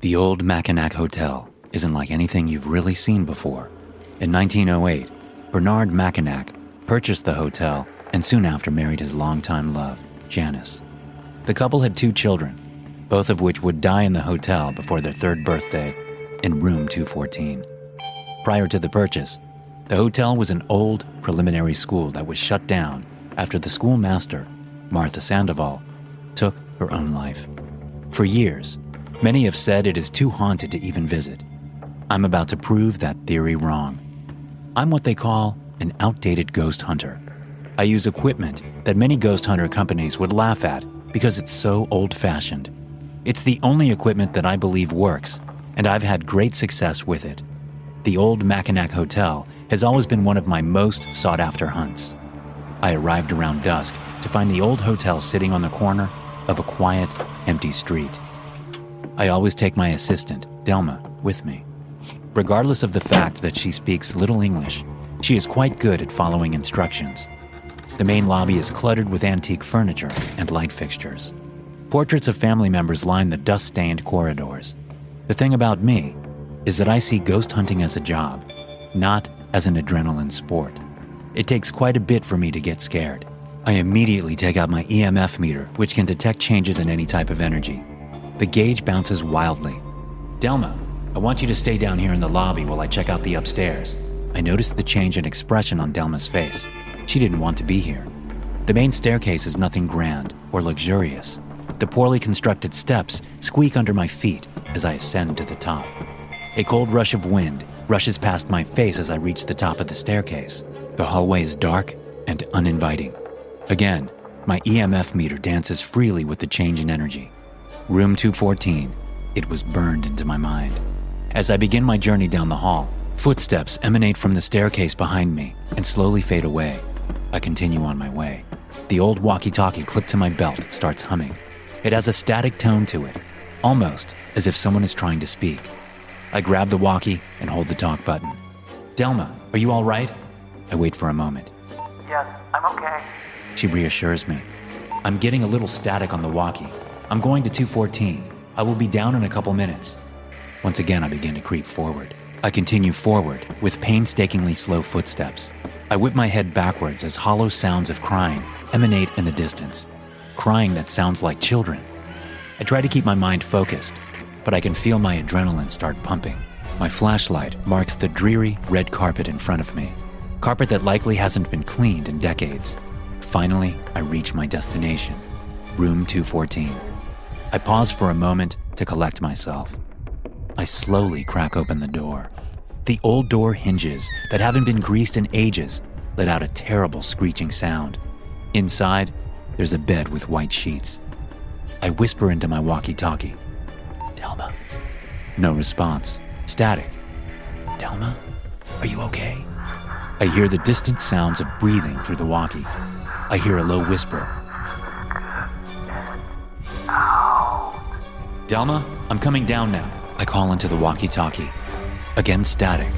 The Old Macdonald Hotel isn't like anything you've really seen before. In 1908, Bernard Macdonald purchased the hotel and soon after married his longtime love, Janice. The couple had 2 children, both of which would die in the hotel before their 3rd birthday in room 214. Prior to the purchase, the hotel was an old preliminary school that was shut down after the schoolmaster, Martha Sandoval, took her own life. For years, many have said it is too haunted to even visit. I'm about to prove that theory wrong. I'm what they call an outdated ghost hunter. I use equipment that many ghost hunter companies would laugh at because it's so old-fashioned. It's the only equipment that I believe works, and I've had great success with it. The Old Macdonald Hotel has always been one of my most sought-after hunts. I arrived around dusk to find the old hotel sitting on the corner of a quiet, empty street. I always take my assistant, Delma, with me. Regardless of the fact that she speaks little English, she is quite good at following instructions. The main lobby is cluttered with antique furniture and light fixtures. Portraits of family members line the dust-stained corridors. The thing about me is that I see ghost hunting as a job, not as an adrenaline sport. It takes quite a bit for me to get scared. I immediately take out my EMF meter, which can detect changes in any type of energy. The gauge bounces wildly. Delma, I want you to stay down here in the lobby while I check out the upstairs. I noticed the change in expression on Delma's face. She didn't want to be here. The main staircase is nothing grand or luxurious. The poorly constructed steps squeak under my feet as I ascend to the top. A cold rush of wind rushes past my face as I reach the top of the staircase. The hallway is dark and uninviting. Again, my EMF meter dances freely with the change in energy. Room 214, it was burned into my mind. As I begin my journey down the hall, footsteps emanate from the staircase behind me and slowly fade away. I continue on my way. The old walkie-talkie clipped to my belt starts humming. It has a static tone to it, almost as if someone is trying to speak. I grab the walkie and hold the talk button. Delma, are you all right? I wait for a moment. Yes, I'm okay. She reassures me. I'm getting a little static on the walkie. I'm going to 214. I will be down in a couple minutes. Once again, I begin to creep forward. I continue forward with painstakingly slow footsteps. I whip my head backwards as hollow sounds of crying emanate in the distance. Crying that sounds like children. I try to keep my mind focused, but I can feel my adrenaline start pumping. My flashlight marks the dreary red carpet in front of me. Carpet that likely hasn't been cleaned in decades. Finally, I reach my destination, room 214. I pause for a moment to collect myself. I slowly crack open the door. The old door hinges that haven't been greased in ages let out a terrible screeching sound. Inside, there's a bed with white sheets. I whisper into my walkie-talkie. Delma. No response. Static. Delma, are you okay? I hear the distant sounds of breathing through the walkie. I hear a low whisper. Delma, I'm coming down now. I call into the walkie-talkie. Again static.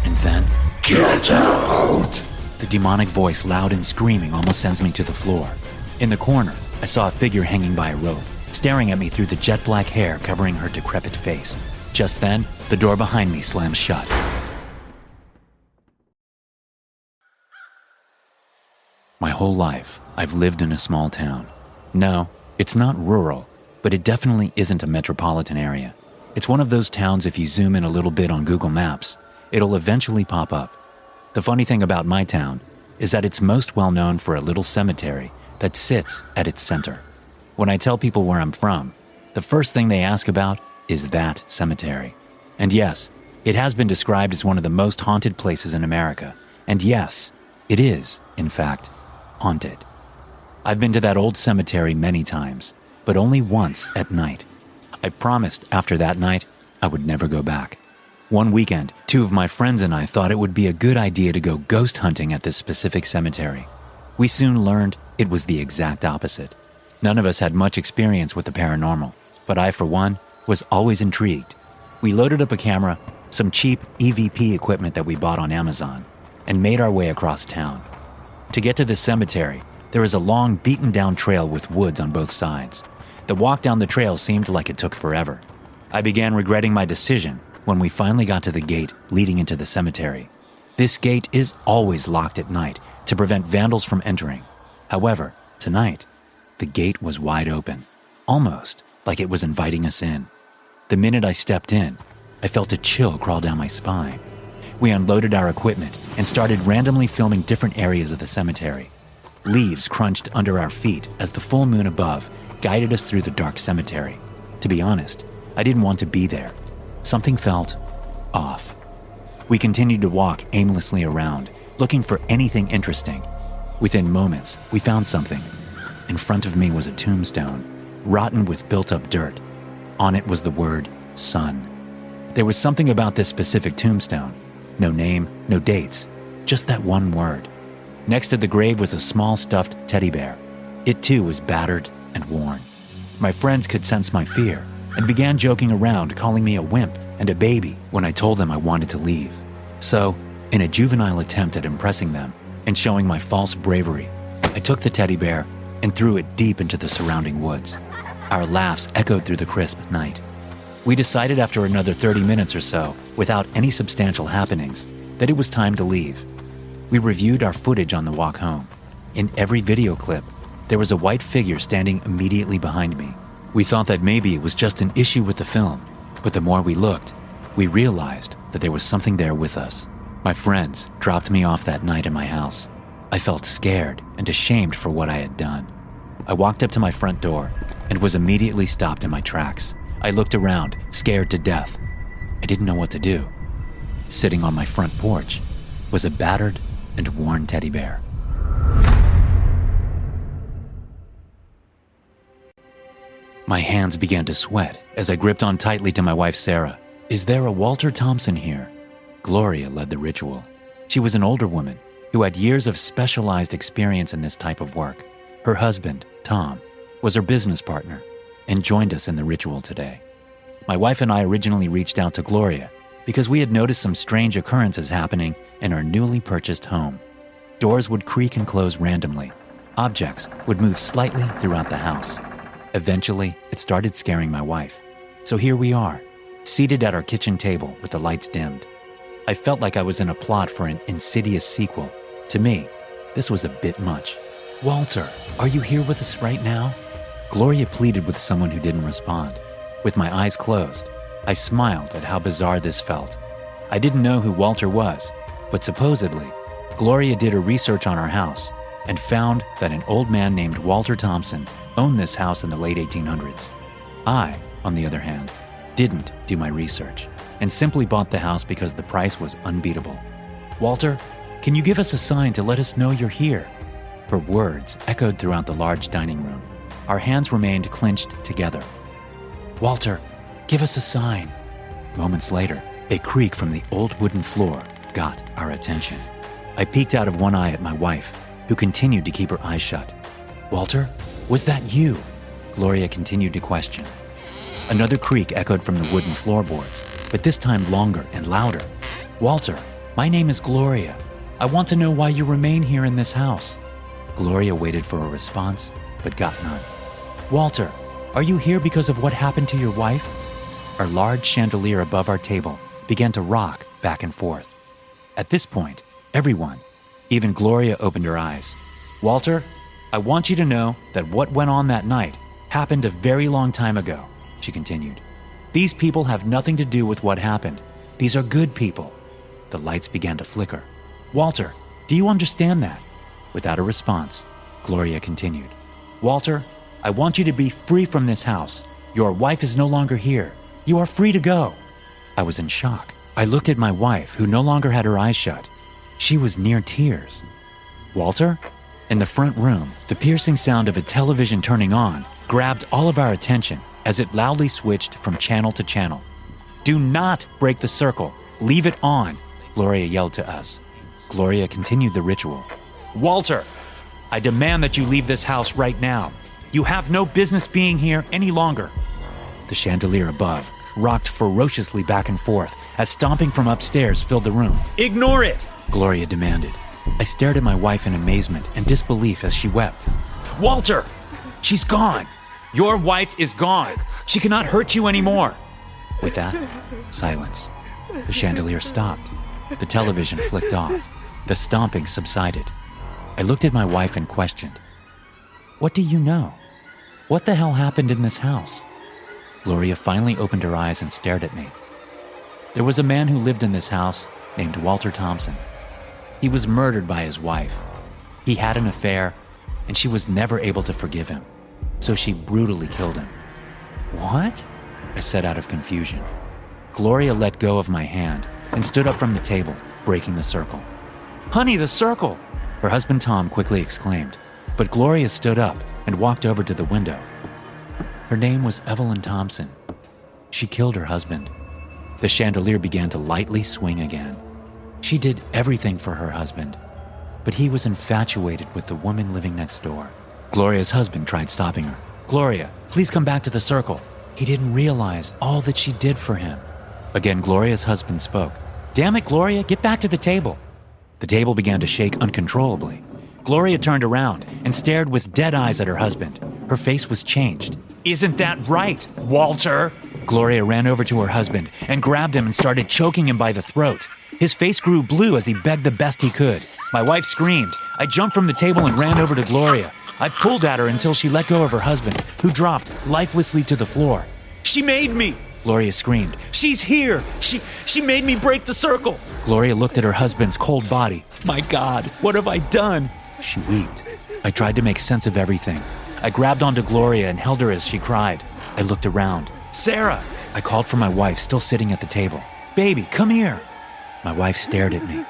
And then... Get out! The demonic voice, loud and screaming, almost sends me to the floor. In the corner, I saw a figure hanging by a rope, staring at me through the jet black hair covering her decrepit face. Just then, the door behind me slams shut. My whole life, I've lived in a small town. No, it's not rural, but it definitely isn't a metropolitan area. It's one of those towns if you zoom in a little bit on Google Maps, it'll eventually pop up. The funny thing about my town is that it's most well known for a little cemetery that sits at its center. When I tell people where I'm from, the first thing they ask about is that cemetery. And yes, it has been described as one of the most haunted places in America. And yes, it is, in fact, haunted. I've been to that old cemetery many times, but only once at night. I promised after that night I would never go back. One weekend, 2 of my friends and I thought it would be a good idea to go ghost hunting at this specific cemetery. We soon learned it was the exact opposite. None of us had much experience with the paranormal, but I, for one, was always intrigued. We loaded up a camera, some cheap EVP equipment that we bought on Amazon, and made our way across town. To get to the cemetery, there is a long, beaten-down trail with woods on both sides. The walk down the trail seemed like it took forever. I began regretting my decision when we finally got to the gate leading into the cemetery. This gate is always locked at night to prevent vandals from entering. However, tonight, the gate was wide open, almost like it was inviting us in. The minute I stepped in, I felt a chill crawl down my spine. We unloaded our equipment and started randomly filming different areas of the cemetery. Leaves crunched under our feet as the full moon above guided us through the dark cemetery. To be honest, I didn't want to be there. Something felt off. We continued to walk aimlessly around, looking for anything interesting. Within moments, we found something. In front of me was a tombstone, rotten with built-up dirt. On it was the word, son. There was something about this specific tombstone. No name, no dates, just that one word. Next to the grave was a small stuffed teddy bear. It too was battered and worn. My friends could sense my fear and began joking around, calling me a wimp and a baby when I told them I wanted to leave. So, in a juvenile attempt at impressing them and showing my false bravery, I took the teddy bear and threw it deep into the surrounding woods. Our laughs echoed through the crisp night. We decided after another 30 minutes or so, without any substantial happenings, that it was time to leave. We reviewed our footage on the walk home. In every video clip, there was a white figure standing immediately behind me. We thought that maybe it was just an issue with the film, but the more we looked, we realized that there was something there with us. My friends dropped me off that night in my house. I felt scared and ashamed for what I had done. I walked up to my front door and was immediately stopped in my tracks. I looked around, scared to death. I didn't know what to do. Sitting on my front porch was a battered and worn teddy bear. My hands began to sweat as I gripped on tightly to my wife, Sarah. "Is there a Walter Thompson here?" Gloria led the ritual. She was an older woman who had years of specialized experience in this type of work. Her husband, Tom, was her business partner and joined us in the ritual today. My wife and I originally reached out to Gloria because we had noticed some strange occurrences happening in our newly purchased home. Doors would creak and close randomly. Objects would move slightly throughout the house. Eventually, it started scaring my wife. So here we are, seated at our kitchen table with the lights dimmed. I felt like I was in a plot for an insidious sequel. To me, this was a bit much. "Walter, are you here with us right now?" Gloria pleaded with someone who didn't respond. With my eyes closed, I smiled at how bizarre this felt. I didn't know who Walter was, but supposedly, Gloria did her research on our house and found that an old man named Walter Thompson owned this house in the late 1800s. I, on the other hand, didn't do my research and simply bought the house because the price was unbeatable. "Walter, can you give us a sign to let us know you're here?" Her words echoed throughout the large dining room. Our hands remained clenched together. "Walter, give us a sign." Moments later, a creak from the old wooden floor got our attention. I peeked out of one eye at my wife, who continued to keep her eyes shut. "Walter, was that you?" Gloria continued to question. Another creak echoed from the wooden floorboards, but this time longer and louder. "Walter, my name is Gloria. I want to know why you remain here in this house." Gloria waited for a response, but got none. "Walter, are you here because of what happened to your wife?" Our large chandelier above our table began to rock back and forth. At this point, everyone, even Gloria, opened her eyes. "Walter, I want you to know that what went on that night happened a very long time ago," she continued. "These people have nothing to do with what happened. These are good people." The lights began to flicker. "Walter, do you understand that?" Without a response, Gloria continued. "Walter, I want you to be free from this house. Your wife is no longer here. You are free to go." I was in shock. I looked at my wife, who no longer had her eyes shut. She was near tears. "Walter?" In the front room, the piercing sound of a television turning on grabbed all of our attention as it loudly switched from channel to channel. "Do not break the circle. Leave it on," Gloria yelled to us. Gloria continued the ritual. "Walter, I demand that you leave this house right now. You have no business being here any longer." The chandelier above rocked ferociously back and forth as stomping from upstairs filled the room. "Ignore it!" Gloria demanded. I stared at my wife in amazement and disbelief as she wept. "Walter, she's gone. Your wife is gone. She cannot hurt you anymore." With that, silence. The chandelier stopped. The television flicked off. The stomping subsided. I looked at my wife and questioned, "What do you know? What the hell happened in this house?" Gloria finally opened her eyes and stared at me. There was a man who lived in this house named Walter Thompson. He was murdered by his wife. He had an affair, and she was never able to forgive him, so she brutally killed him. "What?" I said out of confusion. Gloria let go of my hand and stood up from the table, breaking the circle. "Honey, the circle!" her husband Tom quickly exclaimed, but Gloria stood up and walked over to the window. Her name was Evelyn Thompson. She killed her husband. The chandelier began to lightly swing again. She did everything for her husband, but he was infatuated with the woman living next door. Gloria's husband tried stopping her. "Gloria, please come back to the circle." He didn't realize all that she did for him. Again, Gloria's husband spoke. "Damn it, Gloria, get back to the table." The table began to shake uncontrollably. Gloria turned around and stared with dead eyes at her husband. Her face was changed. "Isn't that right, Walter?" Gloria ran over to her husband and grabbed him and started choking him by the throat. His face grew blue as he begged the best he could. My wife screamed. I jumped from the table and ran over to Gloria. I pulled at her until she let go of her husband, who dropped lifelessly to the floor. "She made me!" Gloria screamed. "She's here! She made me break the circle!" Gloria looked at her husband's cold body. "My God, what have I done?" She wept. I tried to make sense of everything. I grabbed onto Gloria and held her as she cried. I looked around. "Sarah!" I called for my wife, still sitting at the table. "Baby, come here!" My wife stared at me.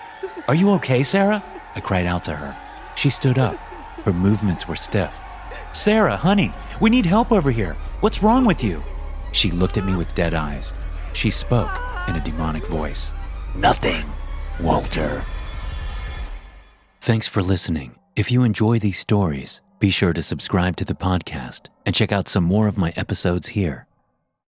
"Are you okay, Sarah?" I cried out to her. She stood up. Her movements were stiff. "Sarah, honey, we need help over here. What's wrong with you?" She looked at me with dead eyes. She spoke in a demonic voice. "Nothing, Walter." Thanks for listening. If you enjoy these stories, be sure to subscribe to the podcast and check out some more of my episodes here.